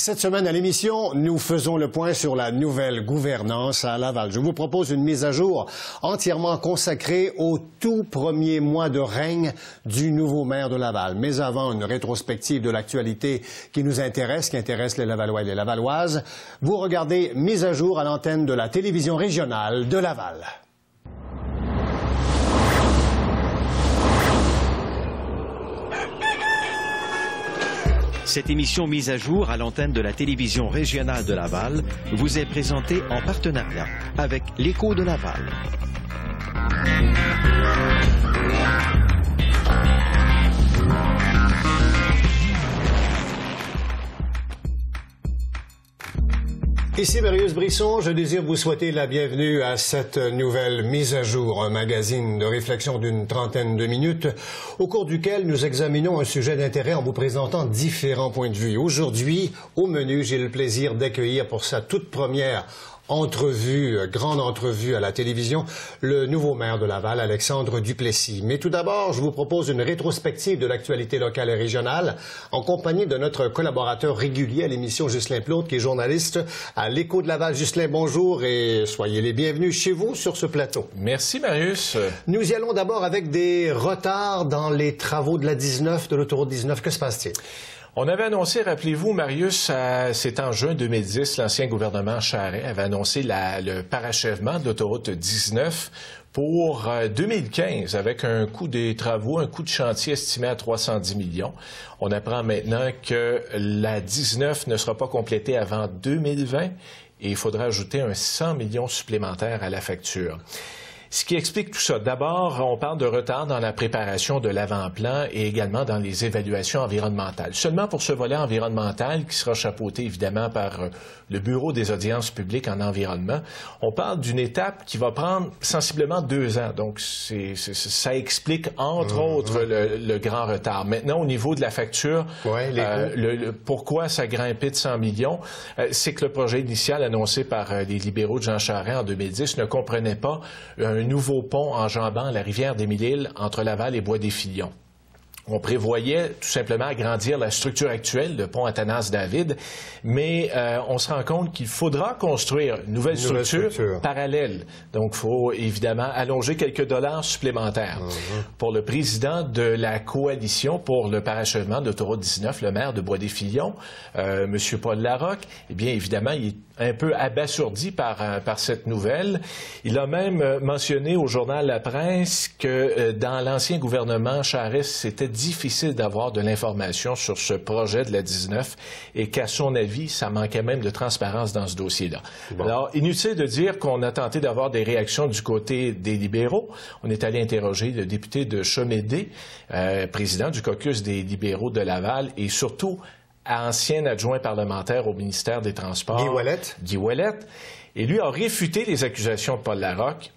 Cette semaine à l'émission, nous faisons le point sur la nouvelle gouvernance à Laval. Je vous propose une mise à jour entièrement consacrée au tout premier mois de règne du nouveau maire de Laval. Mais avant, une rétrospective de l'actualité qui nous intéresse, qui intéresse les Lavallois et les Lavalloises. Vous regardez Mise à jour à l'antenne de la télévision régionale de Laval. Cette émission mise à jour à l'antenne de la télévision régionale de Laval vous est présentée en partenariat avec l'Écho de Laval. Ici Marius Brisson, je désire vous souhaiter la bienvenue à cette nouvelle mise à jour, un magazine de réflexion d'une trentaine de minutes, au cours duquel nous examinons un sujet d'intérêt en vous présentant différents points de vue. Aujourd'hui, au menu, j'ai le plaisir d'accueillir pour sa toute première grande entrevue à la télévision, le nouveau maire de Laval, Alexandre Duplessis. Mais tout d'abord, je vous propose une rétrospective de l'actualité locale et régionale en compagnie de notre collaborateur régulier à l'émission, Ghislain Plaude, qui est journaliste à l'Écho de Laval. Ghislain, bonjour et soyez les bienvenus chez vous sur ce plateau. Merci, Marius. Nous y allons d'abord avec des retards dans les travaux de la 19, de l'autoroute 19. Que se passe-t-il? On avait annoncé, rappelez-vous, Marius, c'est en juin 2010, l'ancien gouvernement Charest avait annoncé le parachèvement de l'autoroute 19 pour 2015, avec un coût des travaux, un coût de chantier estimé à 310 millions. On apprend maintenant que la 19 ne sera pas complétée avant 2020 et il faudra ajouter un 100 millions supplémentaires à la facture. Ce qui explique tout ça. D'abord, on parle de retard dans la préparation de l'avant-plan et également dans les évaluations environnementales. Seulement pour ce volet environnemental, qui sera chapeauté évidemment par le Bureau des audiences publiques en environnement, on parle d'une étape qui va prendre sensiblement 2 ans. Donc, ça explique, entre autres, le grand retard. Maintenant, au niveau de la facture, pourquoi ça grimpait de 100 millions, c'est que le projet initial annoncé par les libéraux de Jean Charest en 2010 ne comprenait pas un nouveau pont enjambant la rivière des Mille-Îles entre Laval et Bois-des-Filions. On prévoyait tout simplement agrandir la structure actuelle, le pont Athanas-David, mais on se rend compte qu'il faudra construire une nouvelle structure parallèle. Donc, il faut évidemment allonger quelques dollars supplémentaires. Pour le président de la coalition pour le parachèvement de l'autoroute 19, le maire de Bois-des-Filions, M. Paul Larocque, eh bien, évidemment, il est un peu abasourdi par cette nouvelle. Il a même mentionné au journal La Presse que dans l'ancien gouvernement Charest, c'était difficile d'avoir de l'information sur ce projet de la 19 et qu'à son avis, ça manquait même de transparence dans ce dossier-là. Bon. Alors, inutile de dire qu'on a tenté d'avoir des réactions du côté des libéraux. On est allé interroger le député de Chomédé, président du caucus des libéraux de Laval et surtout ancien adjoint parlementaire au ministère des Transports, Guy Ouellette, et lui a réfuté les accusations de Paul Larocque.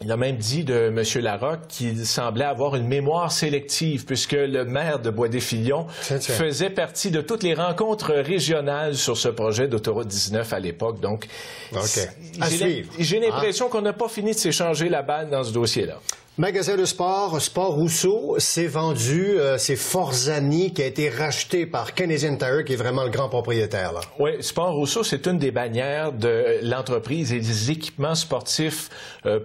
Il a même dit de M. Larocque qu'il semblait avoir une mémoire sélective puisque le maire de Bois-des-Filions faisait partie de toutes les rencontres régionales sur ce projet d'autoroute 19 à l'époque. Donc, j'ai l'impression qu'on n'a pas fini de s'échanger la balle dans ce dossier-là. Magasin de sport, Sport Rousseau, s'est vendu, c'est Forzani qui a été racheté par Canadian Tire, qui est vraiment le grand propriétaire, là. Oui, Sport Rousseau, c'est une des bannières de l'entreprise et des équipements sportifs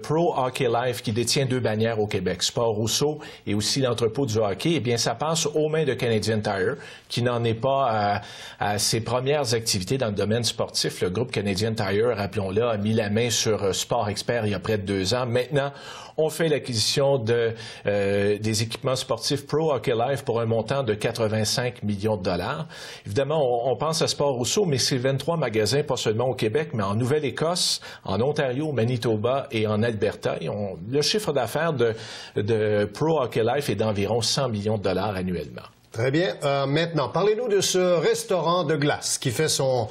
Pro Hockey Life qui détient 2 bannières au Québec. Sport Rousseau et aussi l'entrepôt du hockey, eh bien, ça passe aux mains de Canadian Tire, qui n'en est pas à ses premières activités dans le domaine sportif. Le groupe Canadian Tire, rappelons-le, a mis la main sur Sport Expert il y a près de 2 ans. Maintenant, on fait l'acquisition des équipements sportifs Pro Hockey Life pour un montant de 85 millions de dollars. Évidemment, on pense à Sport Rousseau, mais c'est 23 magasins, pas seulement au Québec, mais en Nouvelle-Écosse, en Ontario, Manitoba et en Alberta. Et le chiffre d'affaires de Pro Hockey Life est d'environ 100 millions de dollars annuellement. Très bien. Maintenant, parlez-nous de ce restaurant de glace qui fait son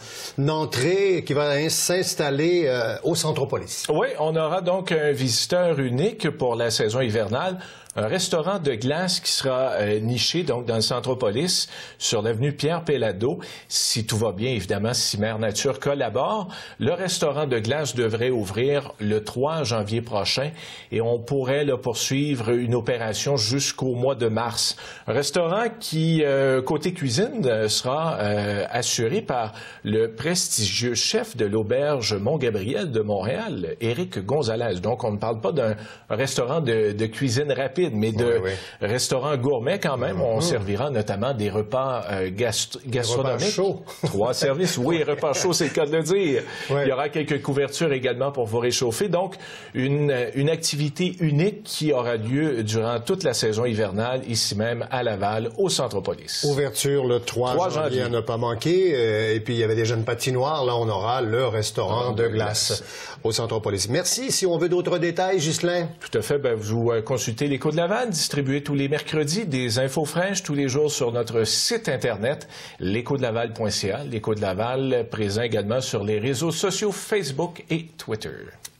entrée, qui va s'installer au Centropolis. Oui, on aura donc un visiteur unique pour la saison hivernale. un restaurant de glace qui sera niché donc dans le Centropolis, sur l'avenue Pierre-Péladeau. Si tout va bien, évidemment, si Mère Nature collabore, le restaurant de glace devrait ouvrir le 3 janvier prochain et on pourrait là, poursuivre une opération jusqu'au mois de mars. Un restaurant qui, côté cuisine, sera assuré par le prestigieux chef de l'auberge Mont-Gabriel de Montréal, Éric Gonzalez. Donc, on ne parle pas d'un restaurant de cuisine rapide, mais de restaurant gourmet quand même. On servira notamment des repas gastronomiques. Repas chauds. 3 services. Oui, repas chauds, c'est le cas de le dire. Il y aura quelques couvertures également pour vous réchauffer. Donc, une activité unique qui aura lieu durant toute la saison hivernale, ici même à Laval, au Centropolis. Ouverture le 3 janvier à ne pas manquer. Et puis, il y avait des jeunes patinoires. Là, on aura le restaurant de glace au Centropolis. Merci. Si on veut d'autres détails, Ghislain? Tout à fait. Ben, vous consultez l'Écho de Laval, distribué tous les mercredis, des infos fraîches tous les jours sur notre site Internet, l'échodelaval.ca. L'Écho de Laval, présent également sur les réseaux sociaux Facebook et Twitter.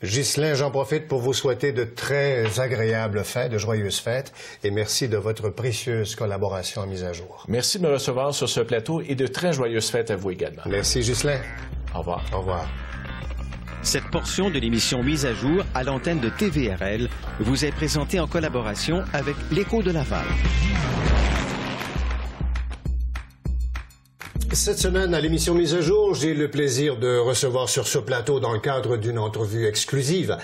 Ghislain, j'en profite pour vous souhaiter de très agréables fêtes, de joyeuses fêtes, et merci de votre précieuse collaboration à Mise à jour. Merci de me recevoir sur ce plateau et de très joyeuses fêtes à vous également. Merci, Ghislain. Au revoir. Au revoir. Cette portion de l'émission Mise à jour à l'antenne de TVRL vous est présentée en collaboration avec l'Écho de Laval. Cette semaine, à l'émission Mise à jour, j'ai le plaisir de recevoir sur ce plateau, dans le cadre d'une entrevue exclusive,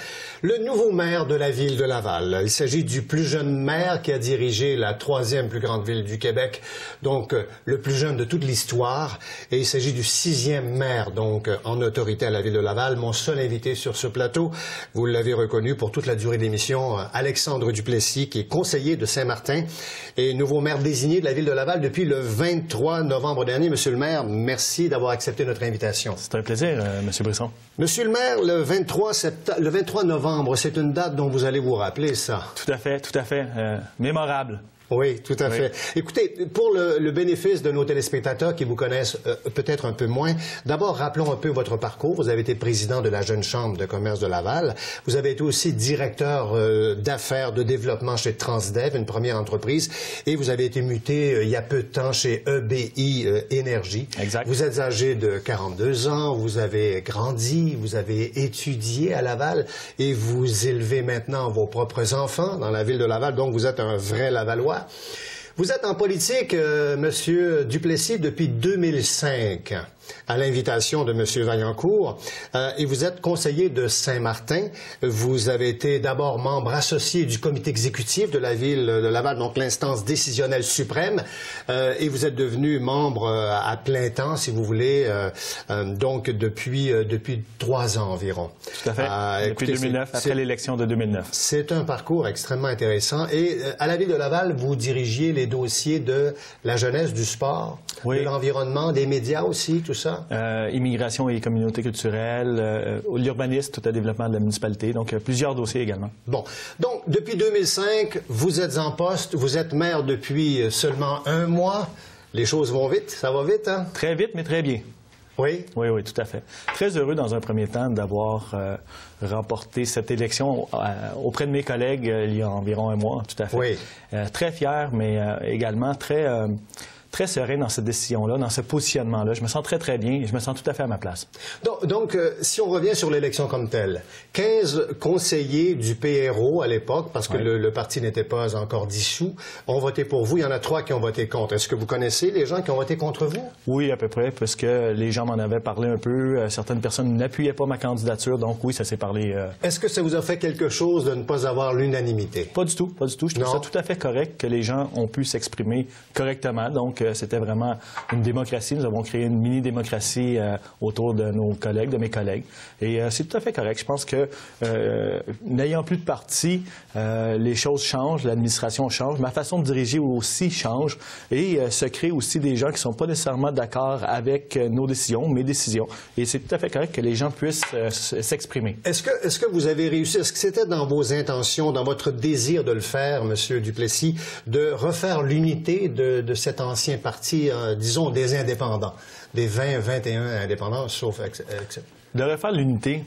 le nouveau maire de la ville de Laval. Il s'agit du plus jeune maire qui a dirigé la 3e plus grande ville du Québec, donc le plus jeune de toute l'histoire. Et il s'agit du 6e maire, donc en autorité à la ville de Laval. Mon seul invité sur ce plateau, vous l'avez reconnu pour toute la durée de l'émission, Alexandre Duplessis, qui est conseiller de Saint-Martin et nouveau maire désigné de la ville de Laval depuis le 23 novembre dernier. Monsieur le maire, merci d'avoir accepté notre invitation. C'est un plaisir, Monsieur Brisson. Monsieur le maire, le 23 novembre, c'est une date dont vous allez vous rappeler, ça. Tout à fait. Mémorable. Oui, tout à fait. Écoutez, pour le bénéfice de nos téléspectateurs qui vous connaissent peut-être un peu moins, d'abord, rappelons un peu votre parcours. Vous avez été président de la Jeune Chambre de commerce de Laval. Vous avez été aussi directeur d'affaires de développement chez Transdev, une première entreprise. Et vous avez été muté il y a peu de temps chez EBI Énergie. Exact. Vous êtes âgé de 42 ans, vous avez grandi, vous avez étudié à Laval et vous élevez maintenant vos propres enfants dans la ville de Laval. Donc, vous êtes un vrai Lavallois. Vous êtes en politique, Monsieur Duplessis, depuis 2005, à l'invitation de Monsieur Vaillancourt, et vous êtes conseiller de Saint-Martin. Vous avez été d'abord membre associé du comité exécutif de la ville de Laval, donc l'instance décisionnelle suprême, et vous êtes devenu membre à plein temps, si vous voulez, donc depuis 3 ans environ. Tout à fait. Depuis 2009, après l'élection de 2009. C'est un parcours extrêmement intéressant. Et à la ville de Laval, vous dirigiez les dossiers de la jeunesse, du sport, de l'environnement, des médias aussi, tout ça? Immigration et communauté culturelle, l'urbanisme, tout le développement de la municipalité, donc plusieurs dossiers également. Bon. Donc, depuis 2005, vous êtes en poste, vous êtes maire depuis seulement 1 mois. Les choses vont vite, ça va vite, hein? Très vite, mais très bien. Oui? Oui, tout à fait. Très heureux dans un premier temps d'avoir remporté cette élection auprès de mes collègues il y a environ 1 mois, tout à fait. Oui. Très fier, mais également très serein dans cette décision-là, dans ce positionnement-là. Je me sens très, très bien et je me sens tout à fait à ma place. Donc si on revient sur l'élection comme telle, 15 conseillers du PRO à l'époque, parce que le parti n'était pas encore dissous, ont voté pour vous. Il y en a 3 qui ont voté contre. Est-ce que vous connaissez les gens qui ont voté contre vous? Oui, à peu près, parce que les gens m'en avaient parlé un peu. Certaines personnes n'appuyaient pas ma candidature, donc oui, ça s'est parlé. Est-ce que ça vous a fait quelque chose de ne pas avoir l'unanimité? Pas du tout, pas du tout. Je trouve ça tout à fait correct que les gens ont pu s'exprimer correctement. Donc, c'était vraiment une démocratie. Nous avons créé une mini-démocratie autour de nos collègues, de mes collègues. Et c'est tout à fait correct. Je pense que n'ayant plus de parti, les choses changent, l'administration change, ma façon de diriger aussi change et se crée aussi des gens qui ne sont pas nécessairement d'accord avec nos décisions, mes décisions. Et c'est tout à fait correct que les gens puissent s'exprimer. Est-ce que vous avez réussi, est-ce que c'était dans vos intentions, dans votre désir de le faire, M. Duplessis, de refaire l'unité de cet ancien parti, disons, des indépendants, des 20, 21 indépendants, sauf... De refaire l'unité,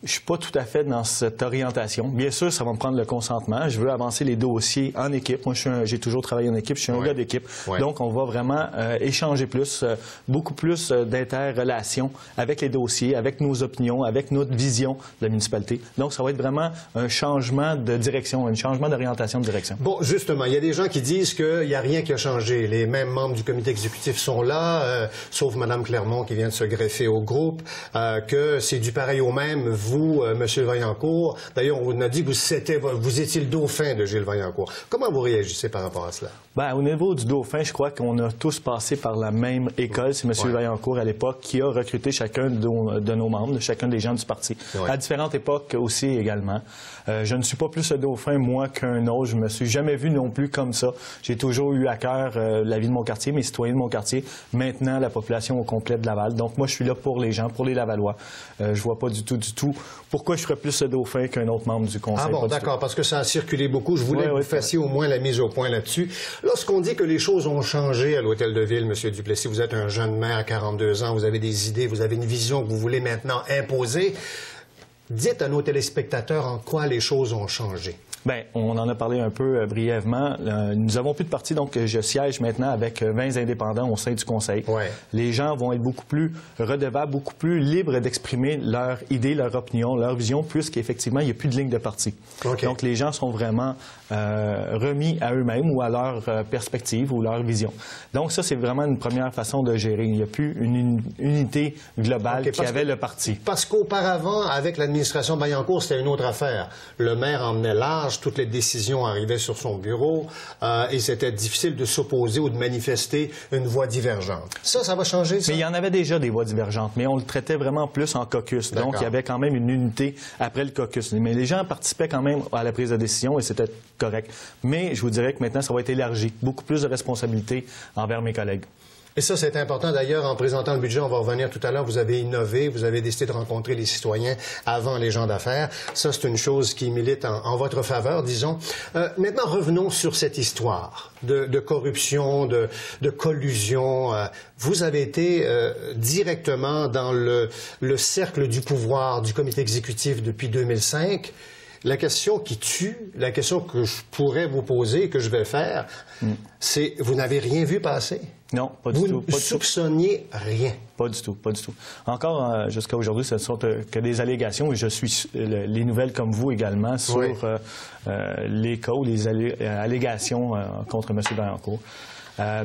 Je ne suis pas tout à fait dans cette orientation. Bien sûr, ça va me prendre le consentement. Je veux avancer les dossiers en équipe. Moi, j'ai toujours travaillé en équipe. Je suis un gars d'équipe. Donc, on va vraiment échanger plus, beaucoup plus d'interrelations avec les dossiers, avec nos opinions, avec notre vision de la municipalité. Donc, ça va être vraiment un changement de direction, un changement d'orientation de direction. Bon, justement, il y a des gens qui disent qu'il n'y a rien qui a changé. Les mêmes membres du comité exécutif sont là, sauf Mme Clermont qui vient de se greffer au groupe, que c'est du pareil au même. Vous, M. Vaillancourt, d'ailleurs, on a dit que vous étiez le dauphin de Gilles Vaillancourt. Comment vous réagissez par rapport à cela? Bien, au niveau du dauphin, je crois qu'on a tous passé par la même école. C'est M. Vaillancourt, à l'époque, qui a recruté chacun de nos membres, chacun des gens du parti. À différentes époques aussi également. Je ne suis pas plus le dauphin, moi, qu'un autre. Je me suis jamais vu non plus comme ça. J'ai toujours eu à cœur la vie de mon quartier, mes citoyens de mon quartier, maintenant la population au complet de Laval. Donc moi, je suis là pour les gens, pour les Lavallois. Je vois pas du tout pourquoi je ferais plus le dauphin qu'un autre membre du conseil. Ah bon, d'accord, parce que ça a circulé beaucoup. Je voulais que vous fassiez au moins la mise au point là-dessus. Lorsqu'on dit que les choses ont changé à l'Hôtel de Ville, M. Duplessis, vous êtes un jeune maire à 42 ans, vous avez des idées, vous avez une vision que vous voulez maintenant imposer. Dites à nos téléspectateurs en quoi les choses ont changé. Bien, on en a parlé un peu brièvement. Nous avons plus de parti, donc je siège maintenant avec 20 indépendants au sein du conseil. Les gens vont être beaucoup plus redevables, beaucoup plus libres d'exprimer leurs idées, leur opinion, leur vision, puisqu'effectivement, il n'y a plus de ligne de parti. Donc, les gens sont vraiment remis à eux-mêmes ou à leur perspective ou leur vision. Donc, ça, c'est vraiment une première façon de gérer. Il n'y a plus une unité globale qui avait le parti. Parce qu'auparavant, avec l'administration Vaillancourt, c'était une autre affaire. Le maire emmenait large, toutes les décisions arrivaient sur son bureau et c'était difficile de s'opposer ou de manifester une voix divergente. Ça va changer, ça? Mais il y en avait déjà des voix divergentes, mais on le traitait vraiment plus en caucus. Donc, il y avait quand même une unité après le caucus. Mais les gens participaient quand même à la prise de décision et c'était correct. Mais je vous dirais que maintenant, ça va être élargi. Beaucoup plus de responsabilités envers mes collègues. Et ça, c'est important. D'ailleurs, en présentant le budget, on va revenir tout à l'heure, vous avez innové, vous avez décidé de rencontrer les citoyens avant les gens d'affaires. Ça, c'est une chose qui milite en votre faveur, disons. Maintenant, revenons sur cette histoire de corruption, de collusion. Vous avez été directement dans le cercle du pouvoir du comité exécutif depuis 2005. La question qui tue, la question que je pourrais vous poser et que je vais faire, c'est vous n'avez rien vu passer? Non, pas du tout. Vous ne soupçonniez rien? Pas du tout, pas du tout. Encore, jusqu'à aujourd'hui, ce ne sont que des allégations et je suis les nouvelles comme vous également sur les cas ou les allégations contre M. Vaillancourt.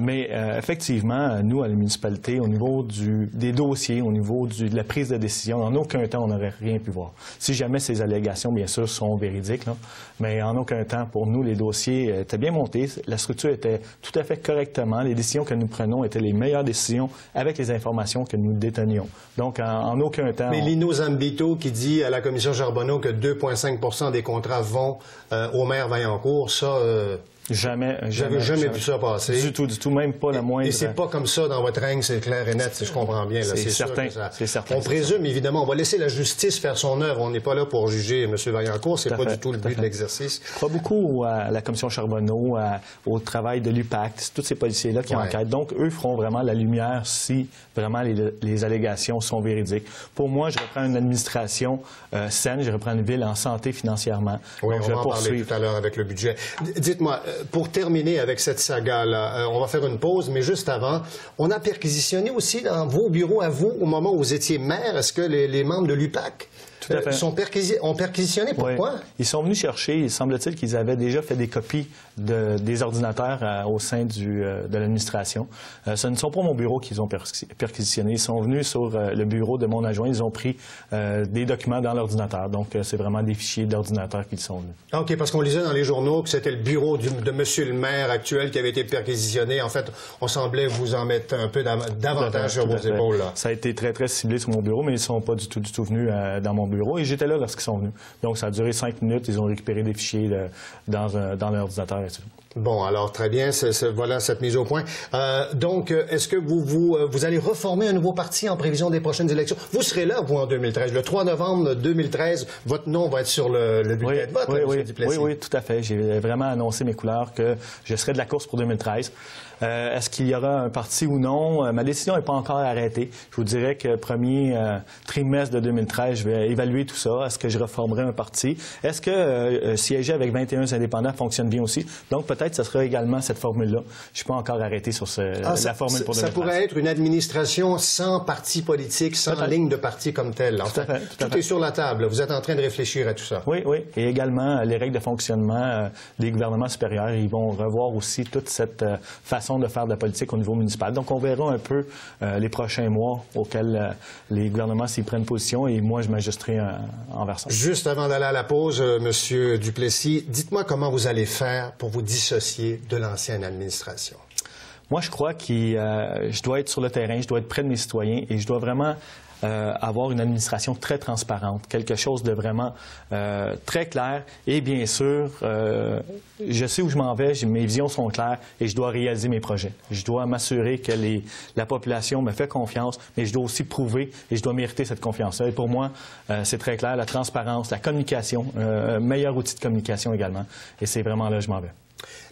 Mais effectivement, nous, à la municipalité, au niveau des dossiers, au niveau de la prise de décision, en aucun temps, on n'aurait rien pu voir. Si jamais ces allégations, bien sûr, sont véridiques, là, mais en aucun temps, pour nous, les dossiers étaient bien montés, la structure était tout à fait correctement, les décisions que nous prenons étaient les meilleures décisions avec les informations que nous détenions. Donc, en aucun temps... Mais Lino Zambito, qui dit à la commission Charbonneau que 2,5 % des contrats vont au maire Vaillancourt, ça... Jamais vu ça passer. Du tout, même pas la moindre. Et c'est pas comme ça dans votre règne, c'est clair et net, si je comprends bien. C'est certain. On présume, évidemment, on va laisser la justice faire son œuvre. On n'est pas là pour juger M. Vaillancourt, c'est pas du tout le but de l'exercice. Je crois beaucoup à la commission Charbonneau, au travail de l'UPAC, tous ces policiers-là qui enquêtent. Donc, eux feront vraiment la lumière si vraiment les allégations sont véridiques. Pour moi, je reprends une administration saine, je reprends une ville en santé financièrement. Oui, donc, on va en parler tout à l'heure avec le budget. Dites-moi, pour terminer avec cette saga-là, on va faire une pause, mais juste avant, on a perquisitionné aussi dans vos bureaux à vous, au moment où vous étiez maire. Est-ce que les membres de l'UPAC ont perquisitionné? Pourquoi? Oui. Ils sont venus chercher, il semble-t-il qu'ils avaient déjà fait des copies des ordinateurs au sein de l'administration. Ce ne sont pas mon bureau qu'ils ont perquisitionné. Ils sont venus sur le bureau de mon adjoint. Ils ont pris des documents dans l'ordinateur. Donc, c'est vraiment des fichiers d'ordinateur qu'ils sont venus. OK, parce qu'on lisait dans les journaux que c'était le bureau de M. le maire actuel qui avait été perquisitionné. En fait, on semblait vous en mettre un peu davantage sur vos épaules. Là. Ça a été très, très ciblé sur mon bureau, mais ils ne sont pas du tout venus dans mon bureau. Et j'étais là lorsqu'ils sont venus. Donc, ça a duré 5 minutes. Ils ont récupéré des fichiers dans l'ordinateur et tout. Bon, alors très bien, voilà cette mise au point. Donc, est-ce que vous allez reformer un nouveau parti en prévision des prochaines élections? Vous serez là, vous, en 2013. Le 3 novembre 2013, votre nom va être sur le bulletin de vote, M. Duplessis. Oui, tout à fait. J'ai vraiment annoncé mes couleurs que je serai de la course pour 2013. Est-ce qu'il y aura un parti ou non? Ma décision n'est pas encore arrêtée. Je vous dirais que premier trimestre de 2013, je vais évaluer tout ça. Est-ce que je reformerai un parti? Est-ce que siéger avec 21 indépendants fonctionne bien aussi? Donc, peut-être que ce sera également cette formule-là. Je ne suis pas encore arrêté sur la formule pour 2013. Ça pourrait être une administration sans parti politique, sans ligne de parti comme telle. Enfin, tout est sur la table. Vous êtes en train de réfléchir à tout ça. Oui. Et également, les règles de fonctionnement des gouvernements supérieurs, ils vont revoir aussi toute cette façon de faire de la politique au niveau municipal. Donc, on verra un peu les prochains mois auxquels les gouvernements s'y prennent position et moi, je m'ajusterai envers ça. Juste avant d'aller à la pause, M. Duplessis, dites-moi comment vous allez faire pour vous dissocier de l'ancienne administration. Moi, je crois que je dois être sur le terrain, je dois être près de mes citoyens et je dois vraiment avoir une administration très transparente, quelque chose de vraiment très clair. Et bien sûr, je sais où je m'en vais, mes visions sont claires et je dois réaliser mes projets. Je dois m'assurer que la population me fait confiance, mais je dois aussi prouver et je dois mériter cette confiance-là. Et pour moi, c'est très clair, la transparence, la communication, meilleur outil de communication également. Et c'est vraiment là que je m'en vais.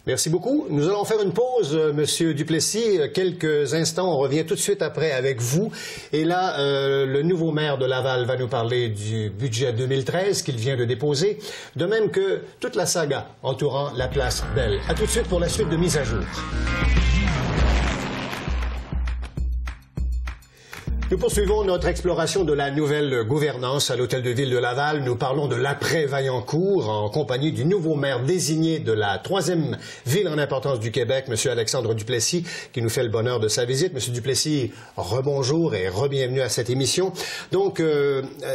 Merci beaucoup. Nous allons faire une pause, Monsieur Duplessis. Quelques instants, on revient tout de suite après avec vous. Et là, le nouveau maire de Laval va nous parler du budget 2013 qu'il vient de déposer, de même que toute la saga entourant la place Belle. À tout de suite pour la suite de Mise à jour. Nous poursuivons notre exploration de la nouvelle gouvernance à l'Hôtel de Ville de Laval. Nous parlons de l'après-Vaillancourt en compagnie du nouveau maire désigné de la 3e ville en importance du Québec, M. Alexandre Duplessis, qui nous fait le bonheur de sa visite. M. Duplessis, rebonjour et re-bienvenue à cette émission. Donc,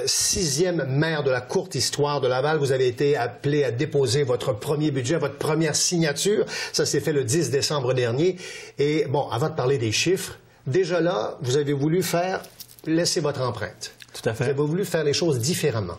6e maire de la courte histoire de Laval, vous avez été appelé à déposer votre premier budget, votre première signature. Ça s'est fait le 10 décembre dernier. Et bon, avant de parler des chiffres, déjà là, vous avez voulu laisser votre empreinte. Tout à fait. Vous avez voulu faire les choses différemment.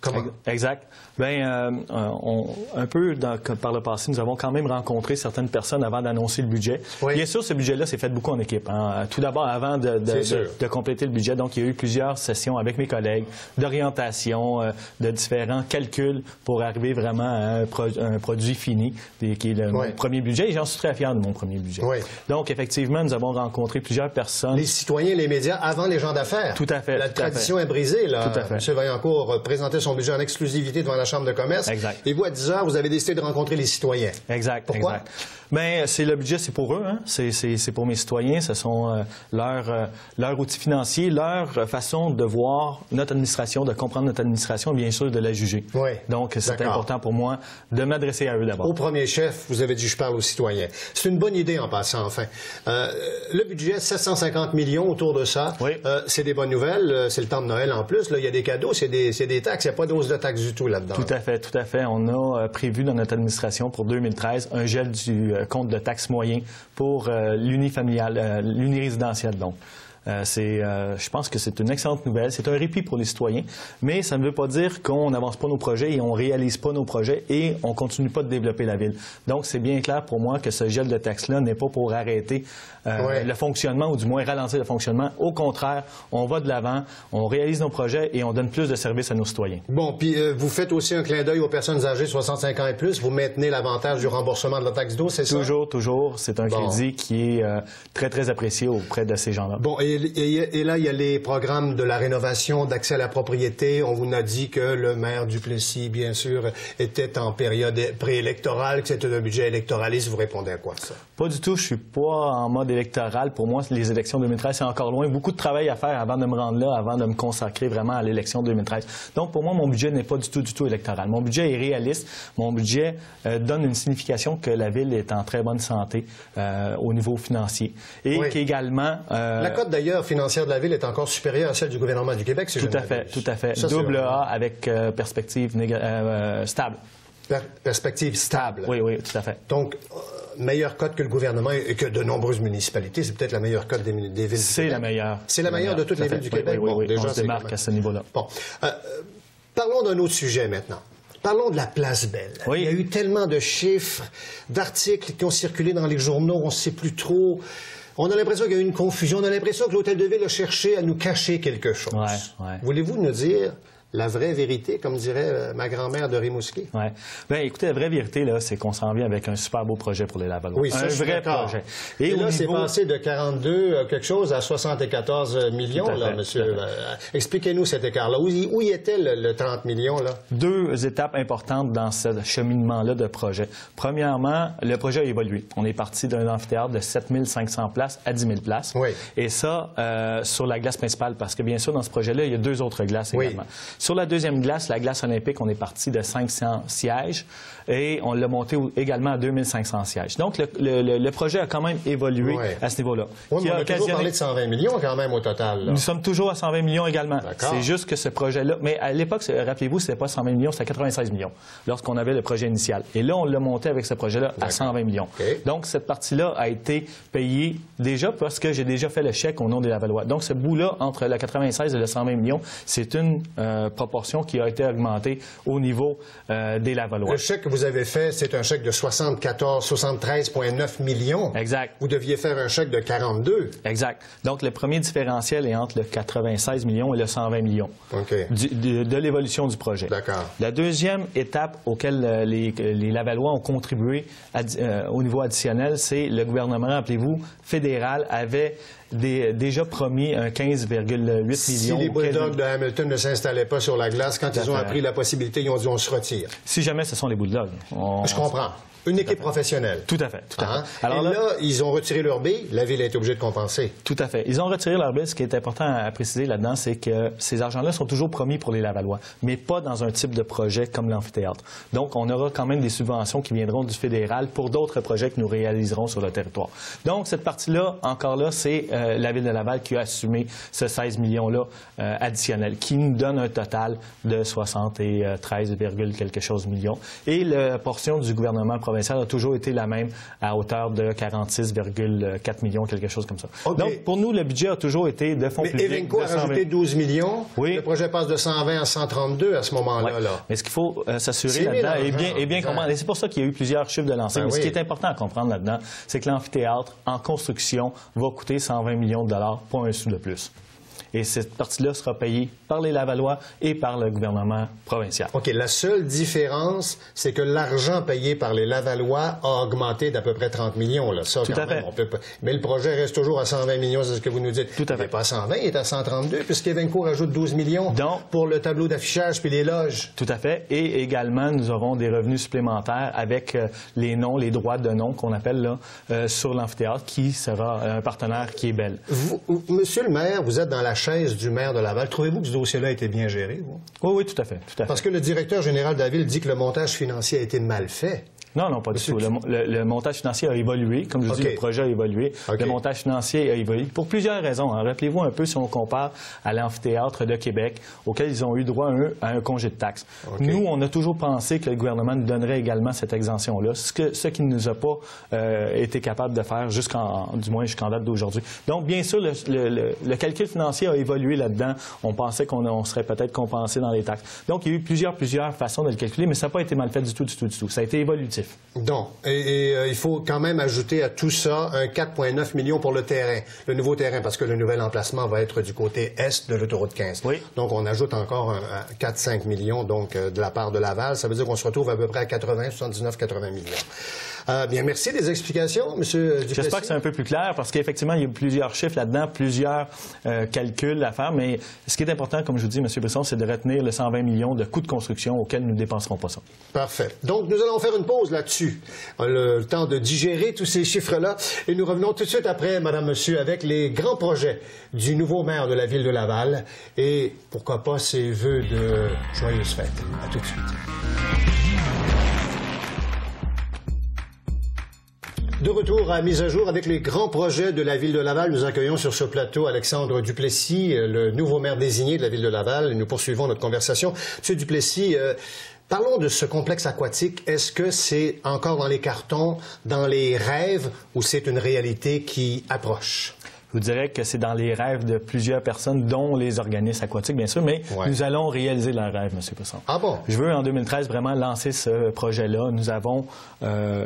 Comment? Exact. Bien, un peu par le passé, nous avons quand même rencontré certaines personnes avant d'annoncer le budget. Oui. Bien sûr, ce budget-là s'est fait beaucoup en équipe. Hein. Tout d'abord, avant de compléter le budget, donc il y a eu plusieurs sessions avec mes collègues d'orientation, de différents calculs pour arriver vraiment à un produit fini, qui est mon premier budget. Et j'en suis très fier de mon premier budget. Oui. Donc, effectivement, nous avons rencontré plusieurs personnes. Les citoyens, les médias, avant les gens d'affaires. Tout à fait. La tradition est brisée, là. Tout à fait. M. Vaillancourt présentait son budget en exclusivité devant la Chambre de commerce. Exact. Et vous, à 10 heures, vous avez décidé de rencontrer les citoyens. Exact. Pourquoi? Exact. Bien, le budget, c'est pour eux. Hein? C'est pour mes citoyens. Ce sont leurs outils financiers, leur façon de voir notre administration, de comprendre notre administration et bien sûr de la juger. Oui. Donc, c'est important pour moi de m'adresser à eux d'abord. Au premier chef, vous avez dit « je parle aux citoyens ». C'est une bonne idée en passant, enfin. Le budget, 750 millions autour de ça. Oui. C'est des bonnes nouvelles. C'est le temps de Noël en plus. Là, il y a des cadeaux, c'est des taxes. Il n'y a pas d'hausse de taxes du tout là-dedans. Tout à fait, tout à fait. On a prévu dans notre administration pour 2013 un gel du compte de taxes moyen pour l'unifamilial, l'unirésidentiel donc. Je pense que c'est une excellente nouvelle. C'est un répit pour les citoyens, mais ça ne veut pas dire qu'on n'avance pas nos projets et on ne réalise pas nos projets et on ne continue pas de développer la ville. Donc, c'est bien clair pour moi que ce gel de taxes-là n'est pas pour arrêter le fonctionnement ou du moins ralentir le fonctionnement. Au contraire, on va de l'avant, on réalise nos projets et on donne plus de services à nos citoyens. Bon, puis vous faites aussi un clin d'œil aux personnes âgées de 65 ans et plus. Vous maintenez l'avantage du remboursement de la taxe d'eau, c'est ça? Toujours. C'est un crédit qui est très, très apprécié auprès de ces gens-là. Bon, et là, il y a les programmes de la rénovation, d'accès à la propriété. On vous a dit que le maire Duplessis, bien sûr, était en période préélectorale, que c'était un budget électoraliste. Vous répondez à quoi, ça? Pas du tout. Je suis pas en mode électoral. Pour moi, les élections 2013, c'est encore loin. Beaucoup de travail à faire avant de me rendre là, avant de me consacrer vraiment à l'élection 2013. Donc, pour moi, mon budget n'est pas du tout électoral. Mon budget est réaliste. Mon budget donne une signification que la Ville est en très bonne santé au niveau financier. Et qu'également... La cote, d'ailleurs, financière de la Ville est encore supérieure à celle du gouvernement du Québec, si je ne m'abuse. Tout à fait. Ça, double A avec perspective stable. Perspective stable. Oui, tout à fait. Donc, meilleure cote que le gouvernement et que de nombreuses municipalités. C'est peut-être la meilleure cote des villes du Québec. C'est la meilleure. C'est la meilleure de toutes les villes du Québec. Oui, déjà, on se démarque à ce niveau-là. Bon. Parlons d'un autre sujet maintenant. Parlons de la Place Belle. Oui. Il y a eu tellement de chiffres, d'articles qui ont circulé dans les journaux, on ne sait plus trop. On a l'impression qu'il y a eu une confusion. On a l'impression que l'Hôtel de Ville a cherché à nous cacher quelque chose. Ouais. Voulez-vous nous dire la vraie vérité, comme dirait ma grand-mère de Rimouski? Oui. Bien, écoutez, la vraie vérité, là, c'est qu'on s'en vient avec un super beau projet pour les Lavallois. Oui, ça, un je suis vrai d'accord. projet. Et là, c'est passé de 42 quelque chose à 74 millions, là, monsieur. Expliquez-nous cet écart-là. Où y était le 30 millions, là? 2 étapes importantes dans ce cheminement-là de projet. Premièrement, le projet a évolué. On est parti d'un amphithéâtre de 7 500 places à 10 000 places. Oui. Et ça, sur la glace principale, parce que bien sûr, dans ce projet-là, il y a 2 autres glaces également. Oui. Sur la deuxième glace, la glace olympique, on est parti de 500 sièges et on l'a monté également à 2500 sièges. Donc, le projet a quand même évolué à ce niveau-là. Oui, mais on a toujours parlé de 120 millions quand même au total. Là. Nous sommes toujours à 120 millions également. C'est juste que ce projet-là... Mais à l'époque, rappelez-vous, c'était pas 120 millions, c'était 96 millions lorsqu'on avait le projet initial. Et là, on l'a monté avec ce projet-là à 120 millions. Okay. Donc, cette partie-là a été payée déjà parce que j'ai déjà fait le chèque au nom des Lavallois. Donc, ce bout-là, entre le 96 et le 120 millions, c'est une proportion qui a été augmentée au niveau des Lavallois. Le chèque que vous avez fait, c'est un chèque de 73,9 millions. Exact. Vous deviez faire un chèque de 42. Exact. Donc, le premier différentiel est entre le 96 millions et le 120 millions de l'évolution du projet. D'accord. La deuxième étape auquel les Lavallois ont contribué au niveau additionnel, c'est le gouvernement, rappelez-vous, fédéral avait déjà promis un 15,8 millions. Si les Bulldogs de Hamilton ne s'installaient pas sur la glace, quand ils ont appris la possibilité, ils ont dit on se retire. Si jamais ce sont les Bulldogs. Je comprends. Une équipe professionnelle. Tout à fait. Tout à fait. Alors là, ils ont retiré leur bille, la Ville a été obligée de compenser. Tout à fait. Ils ont retiré leur bille. Ce qui est important à préciser là-dedans, c'est que ces argents-là sont toujours promis pour les Lavallois, mais pas dans un type de projet comme l'amphithéâtre. Donc, on aura quand même des subventions qui viendront du fédéral pour d'autres projets que nous réaliserons sur le territoire. Donc, cette partie-là, encore là, c'est la Ville de Laval qui a assumé ce 16 millions-là additionnel, qui nous donne un total de 73, quelque chose millions. Et la portion du gouvernement provincial a toujours été la même à hauteur de 46,4 millions, quelque chose comme ça. Okay. Donc, pour nous, le budget a toujours toujours été de fonds publics. Mais Evenco a rajouté 12 millions. Oui. Le projet passe de 120 à 132 à ce moment-là. Oui. Mais ce qu'il faut s'assurer là-dedans et bien comprendre, et c'est pour ça qu'il y a eu plusieurs chiffres de lancée, mais ce qui est important à comprendre là-dedans, c'est que l'amphithéâtre en construction va coûter 120 millions de dollars, pas un sou de plus. Et cette partie-là sera payée par les Lavallois et par le gouvernement provincial. OK. La seule différence, c'est que l'argent payé par les Lavallois a augmenté d'à peu près 30 millions. Là. Ça, tout à fait. Mais le projet reste toujours à 120 millions, c'est ce que vous nous dites. Tout à fait. Il n'est pas à 120, il est à 132, puisqu'Evenco rajoute 12 millions pour le tableau d'affichage puis les loges. Tout à fait. Et également, nous aurons des revenus supplémentaires avec les noms, les droits de nom qu'on appelle là, sur l'amphithéâtre, qui sera un partenaire qui est Bell. Monsieur le maire, vous êtes dans la chaise du maire de Laval. Trouvez-vous que ce dossier-là a été bien géré, vous? Oui, tout à fait. Parce que le directeur général de la Ville dit que le montage financier a été mal fait. Non, pas du tout. Le montage financier a évolué. Comme je vous dis, le projet a évolué. Le montage financier a évolué pour plusieurs raisons. Rappelez-vous un peu, si on compare à l'amphithéâtre de Québec, auquel ils ont eu droit, à un congé de taxes. Nous, on a toujours pensé que le gouvernement nous donnerait également cette exemption-là, ce qui ne nous a pas été capable de faire du moins jusqu'en date d'aujourd'hui. Donc, bien sûr, le calcul financier a évolué là-dedans. On pensait qu'on serait peut-être compensé dans les taxes. Donc, il y a eu plusieurs façons de le calculer, mais ça n'a pas été mal fait du tout. Ça a été évolutif. Donc, il faut quand même ajouter à tout ça un 4,9 millions pour le terrain, le nouveau terrain, parce que le nouvel emplacement va être du côté est de l'autoroute 15. Oui. Donc, on ajoute encore 4-5 millions donc, de la part de Laval. Ça veut dire qu'on se retrouve à peu près à 80 millions. Bien, merci des explications, M. Duplessis. J'espère que c'est un peu plus clair, parce qu'effectivement, il y a plusieurs chiffres là-dedans, plusieurs calculs à faire, mais ce qui est important, comme je vous dis, M. Brisson, c'est de retenir le 120 millions de coûts de construction auxquels nous ne dépenserons pas ça. Parfait. Donc, nous allons faire une pause là-dessus. Le temps de digérer tous ces chiffres-là, et nous revenons tout de suite après, Madame, Monsieur, avec les grands projets du nouveau maire de la Ville de Laval, et pourquoi pas ses vœux de joyeuses fêtes. À tout de suite. De retour à Mise à jour avec les grands projets de la Ville de Laval. Nous accueillons sur ce plateau Alexandre Duplessis, le nouveau maire désigné de la Ville de Laval. Nous poursuivons notre conversation. Monsieur Duplessis, parlons de ce complexe aquatique. Est-ce que c'est encore dans les cartons, dans les rêves, ou c'est une réalité qui approche? Je vous dirais que c'est dans les rêves de plusieurs personnes, dont les organismes aquatiques, bien sûr, mais nous allons réaliser leur rêve, M. Pesson. Ah bon? Je veux, en 2013, vraiment lancer ce projet-là. Nous avons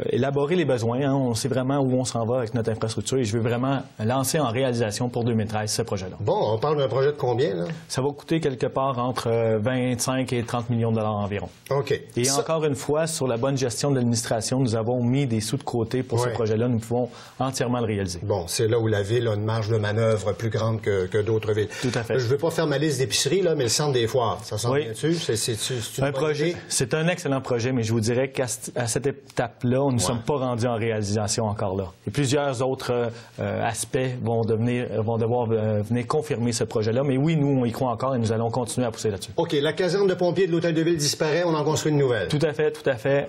élaboré les besoins. Hein. On sait vraiment où on s'en va avec notre infrastructure et je veux vraiment lancer en réalisation pour 2013 ce projet-là. Bon, on parle d'un projet de combien, là? Ça va coûter quelque part entre 25 et 30 millions de dollars environ. OK. Et encore une fois, sur la bonne gestion de l'administration, nous avons mis des sous de côté pour ce projet-là. Nous pouvons entièrement le réaliser. Bon, c'est là où la ville a une marge de manœuvre plus grande que d'autres villes. Tout à fait. Je ne veux pas faire ma liste d'épiceries, là, mais le centre des foires, ça s'en vient dessus? C'est un projet. C'est un excellent projet, mais je vous dirais qu'à cette étape-là, nous ne sommes pas rendus en réalisation encore là. Et plusieurs autres aspects vont devoir venir confirmer ce projet-là. Mais oui, nous, on y croit encore et nous allons continuer à pousser là-dessus. OK. La caserne de pompiers de l'Hôtel de Ville disparaît, on en construit une nouvelle. Tout à fait, tout à fait.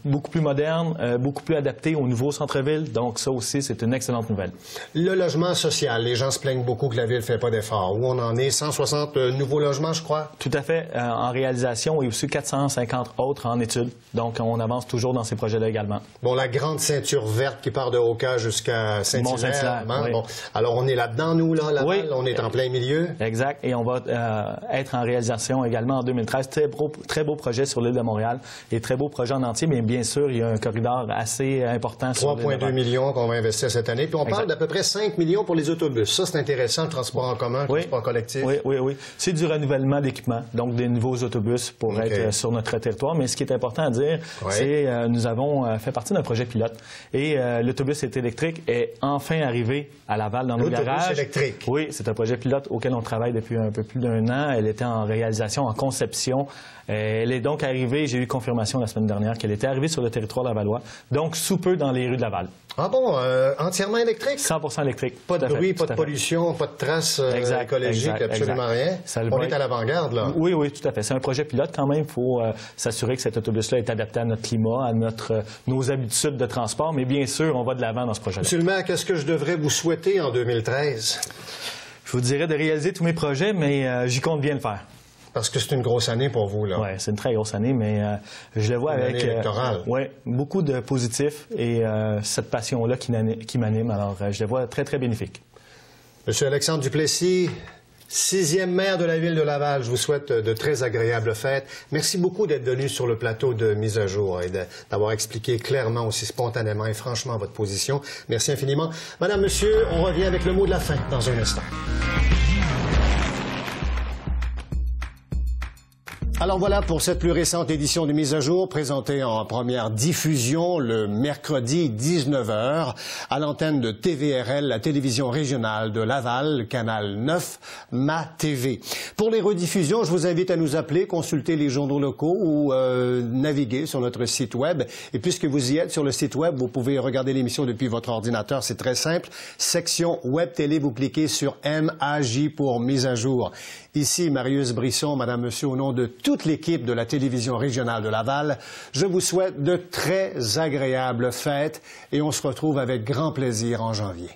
Beaucoup plus moderne, beaucoup plus adapté au nouveau centre-ville. Donc ça aussi, c'est une excellente nouvelle. Le logement social, les gens se plaignent beaucoup que la Ville ne fait pas d'efforts. Où on en est? 160 nouveaux logements, je crois? Tout à fait, en réalisation et aussi 450 autres en études. Donc, on avance toujours dans ces projets-là également. Bon, la grande ceinture verte qui part de Oka jusqu'à Saint-Hilaire. Oui. Bon, alors, on est là-dedans, nous, là, Laval, on est en plein milieu. Exact, et on va être en réalisation également en 2013. Très beau projet sur l'île de Montréal et très beau projet en entier, mais bien sûr, il y a un corridor assez important sur l'île de Montréal. 3,2 millions qu'on va investir cette année. Puis on parle d'à peu près 5 millions pour les autobus. Ça, c'est intéressant, le transport en commun, le transport collectif. Oui. C'est du renouvellement d'équipements, donc des nouveaux autobus pour être sur notre territoire. Mais ce qui est important à dire, c'est nous avons fait partie d'un projet pilote. Et l'autobus électrique est enfin arrivé à Laval dans nos garages. L'autobus électrique? Oui, c'est un projet pilote auquel on travaille depuis un peu plus d'1 an. Elle était en réalisation, en conception. Elle est donc arrivée, j'ai eu confirmation la semaine dernière qu'elle était arrivée sur le territoire lavallois, donc sous peu dans les rues de Laval. Ah bon, entièrement électrique? 100% électrique. Pas de bruit, pas de pollution, pas de traces écologiques, absolument rien. On est à l'avant-garde, là. Oui, tout à fait. C'est un projet pilote quand même. Il faut s'assurer que cet autobus-là est adapté à notre climat, à nos habitudes de transport, mais bien sûr, on va de l'avant dans ce projet-là. Monsieur le maire, qu'est-ce que je devrais vous souhaiter en 2013? Je vous dirais de réaliser tous mes projets, mais j'y compte bien le faire. Parce que c'est une grosse année pour vous, là. Oui, c'est une très grosse année, mais je le vois avec... Une année électorale. Oui, beaucoup de positifs et cette passion-là qui m'anime. Alors, je le vois très, très bénéfique. Monsieur Alexandre Duplessis, 6e maire de la ville de Laval, je vous souhaite de très agréables fêtes. Merci beaucoup d'être venu sur le plateau de Mise à jour et d'avoir expliqué clairement, aussi spontanément et franchement votre position. Merci infiniment. Madame, monsieur, on revient avec le mot de la fin dans un instant. Alors voilà pour cette plus récente édition de Mise à jour, présentée en première diffusion le mercredi 19h à l'antenne de TVRL, la télévision régionale de Laval, canal 9, Ma TV. Pour les rediffusions, je vous invite à nous appeler, consulter les journaux locaux ou naviguer sur notre site web. Et puisque vous y êtes sur le site web, vous pouvez regarder l'émission depuis votre ordinateur, c'est très simple. Section Web Télé, vous cliquez sur MAJ pour Mise à jour. Ici, Marius Brisson, Madame, Monsieur, au nom de toute l'équipe de la télévision régionale de Laval, je vous souhaite de très agréables fêtes et on se retrouve avec grand plaisir en janvier.